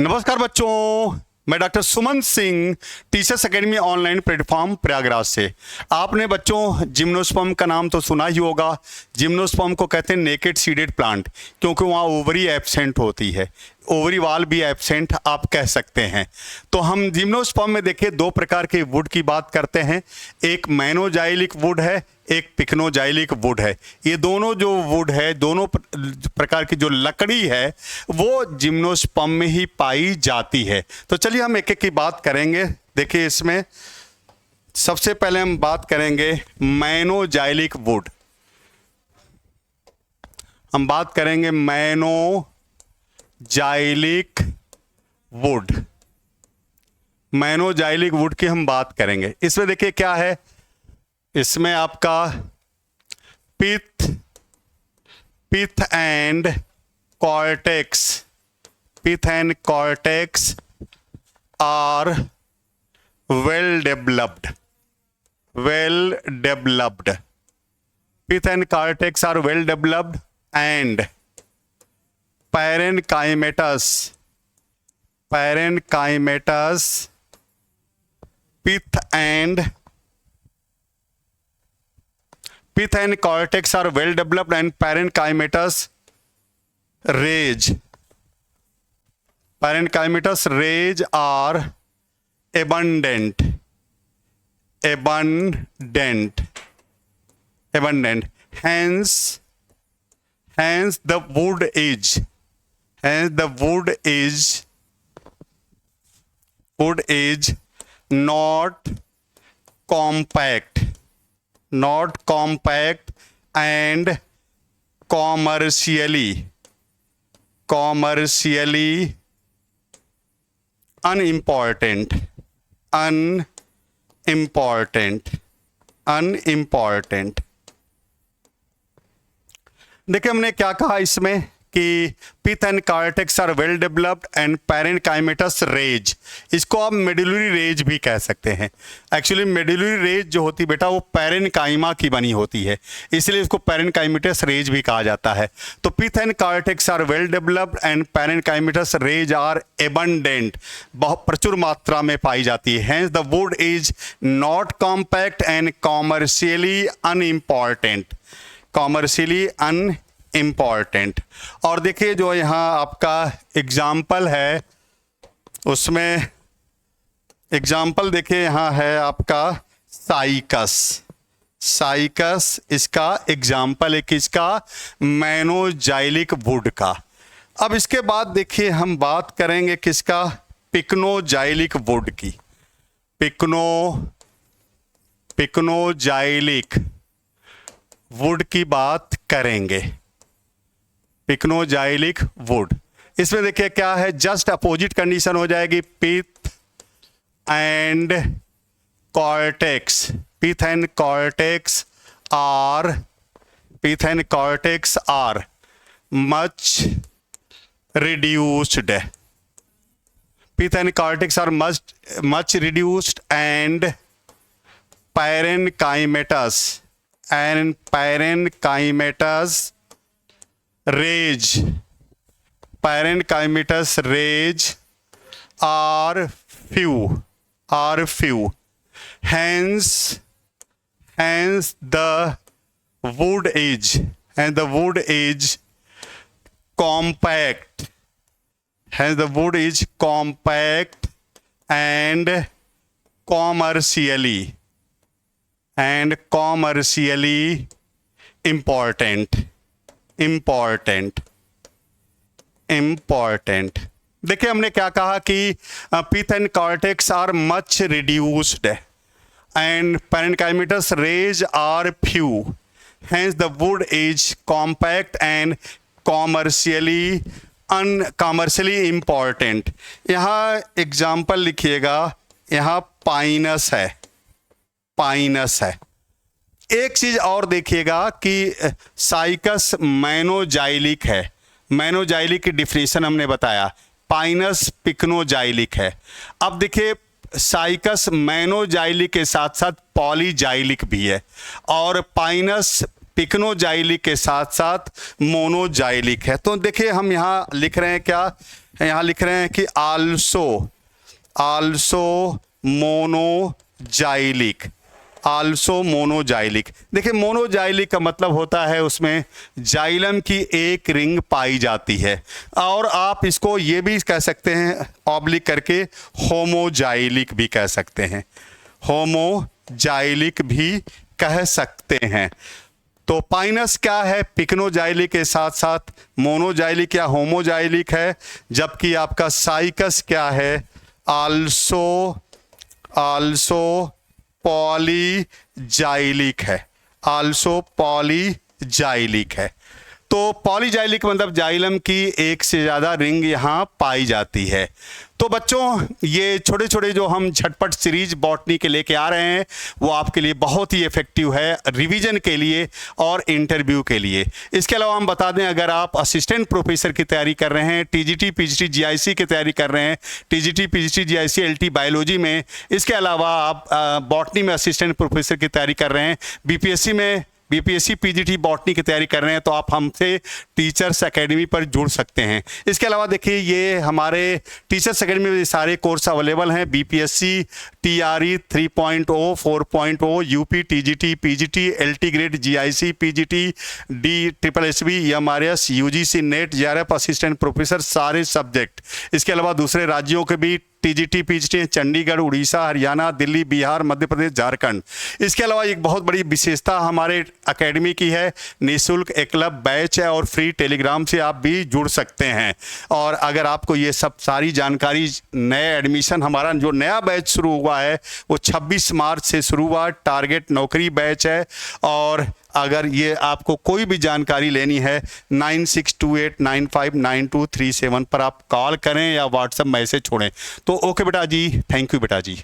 नमस्कार बच्चों, मैं doctor Suman Singh teachers academy online platform Prayagraj से। आपने बच्चों जिम्नोस्पर्म का नाम तो सुना ही होगा। जिम्नोस्पर्म को कहते हैं नेकेड सीडेड प्लांट, क्योंकि वहाँ ओवरी एब्सेंट होती है। ओवरी वाल भी एब्सेंट आप कह सकते हैं। तो हम जिम्नोस्पर्म में देखिए दो प्रकार के वुड की बात करते हैं। एक मैनोजाइलिक वुड है, एक पिक्नोजाइलिक वुड है। ये दोनों जो वुड है, दोनों प्रकार की जो लकड़ी है वो जिम्नोस्पर्म में ही पाई जाती है। तो चलिए हम एक एक की बात करेंगे। देखिए इसमें सबसे पहले हम बात करेंगे मैनोजाइलिक वुड। हम बात करेंगे मैनोजाइलिक वुड। मैनोजाइलिक वुड की हम बात करेंगे। इसमें देखिए क्या है, इसमें आपका pith and cortex are well developed. Pith and cortex are well developed and parenchymatous pith and cortex are well developed and parenchymatous rage are abundant. Hence the wood is not compact and commercially unimportant. देखिए हमने क्या कहा इसमें कि pith and cortex are well developed and parenchymatous rays, इसको आप medullary rays भी कह सकते हैं। एक्चुअली मेडुलरी रेज जो होती बेटा वो पैरेन्काइमा की बनी होती है, इसलिए इसको पैरेन्काइमेटस रेज भी कहा जाता है। तो pith and cortex are well developed and parenchymatous rays are abundant, बहुत प्रचुर मात्रा में पाई जाती है। Hence the wood is not compact and commercially unimportant. और देखिए जो यहाँ आपका एग्जाम्पल है, उसमें एग्जाम्पल देखिए यहाँ है आपका साइकस इसका एग्जाम्पल है किसका, मैनोजाइलिक वुड का। अब इसके बाद देखिए हम बात करेंगे किसका, पिक्नोजाइलिक वुड की। पिक्नोजाइलिक वुड की बात करेंगे। पिक्नोजाइलिक वुड, इसमें देखिए क्या है, जस्ट अपोजिट कंडीशन हो जाएगी। Pith and cortex are much reduced. Pith and cortex are much reduced and parenchymatous rage are few. Hence the wood is compact. And commercially important. देखिए हमने क्या कहा कि pith and cortex are much reduced and parenchymatous rays are few. Hence the wood is compact and commercially important. यहाँ example लिखिएगा, यहाँ Pinus है। एक चीज और देखिएगा कि साइकस मैनोजाइलिक है। मैनोजाइलिक की डिफिनेशन हमने बताया, पाइनस पिक्नोजाइलिक है। अब देखिए साइकस मैनोजाइलिक के साथ साथ पॉलीजाइलिक भी है, और पाइनस पिक्नोजाइलिक के साथ साथ मोनोजाइलिक है। तो देखिए हम यहाँ लिख रहे हैं क्या यहाँ लिख रहे हैं कि आल्सो मोनोजाइलिक, आल्सो मोनोजाइलिक। देखिए मोनोजाइलिक का मतलब होता है उसमें जाइलम की एक रिंग पाई जाती है, और आप इसको ये भी कह सकते हैं ऑब्लिक करके होमोजाइलिक भी कह सकते हैं, होमोजाइलिक भी कह सकते हैं। तो पाइनस क्या है, पिक्नोजाइलिक के साथ साथ मोनोजाइलिक या होमोजाइलिक है, जबकि आपका साइकस क्या है, आल्सो पॉलीजाइलिक है, आल्सो पॉलीजाइलिक है। तो पॉलीजाइलिक मतलब जाइलम की एक से ज़्यादा रिंग यहाँ पाई जाती है। तो बच्चों ये छोटे छोटे जो हम झटपट सीरीज बॉटनी के लेके आ रहे हैं वो आपके लिए बहुत ही इफेक्टिव है रिवीजन के लिए और इंटरव्यू के लिए। इसके अलावा हम बता दें, अगर आप असिस्टेंट प्रोफेसर की तैयारी कर रहे हैं, टीजीटी पीजीटी जीआईसी की तैयारी कर रहे हैं, TGT PGT GIC LT biology में, इसके अलावा आप बॉटनी में असिस्टेंट प्रोफेसर की तैयारी कर रहे हैं, बीपीएससी पीजीटी बॉटनी की तैयारी कर रहे हैं, तो आप हमसे टीचर्स एकेडमी पर जुड़ सकते हैं। इसके अलावा देखिए ये हमारे टीचर्स एकेडमी में सारे कोर्स अवेलेबल हैं, BPSC TRE 3.0 4.0 UP TGT PGT LT grade GIC PGT DSSB MRS UGC net JRF assistant professor सारे सब्जेक्ट। इसके अलावा दूसरे राज्यों के भी टीजीटी पीजीटी चंडीगढ़, उड़ीसा, हरियाणा, दिल्ली, बिहार, मध्य प्रदेश, झारखंड। इसके अलावा एक बहुत बड़ी विशेषता हमारे एकेडमी की है, निःशुल्क एकलव्य बैच है और फ्री टेलीग्राम से आप भी जुड़ सकते हैं। और अगर आपको ये सब सारी जानकारी, नए एडमिशन हमारा जो नया बैच शुरू हुआ है वो 26 मार्च से शुरू हुआ, टारगेट नौकरी बैच है। और अगर ये आपको कोई भी जानकारी लेनी है 9628959237 पर आप कॉल करें या व्हाट्सएप मैसेज छोड़ें। तो ओके बेटा जी, थैंक यू बेटा जी।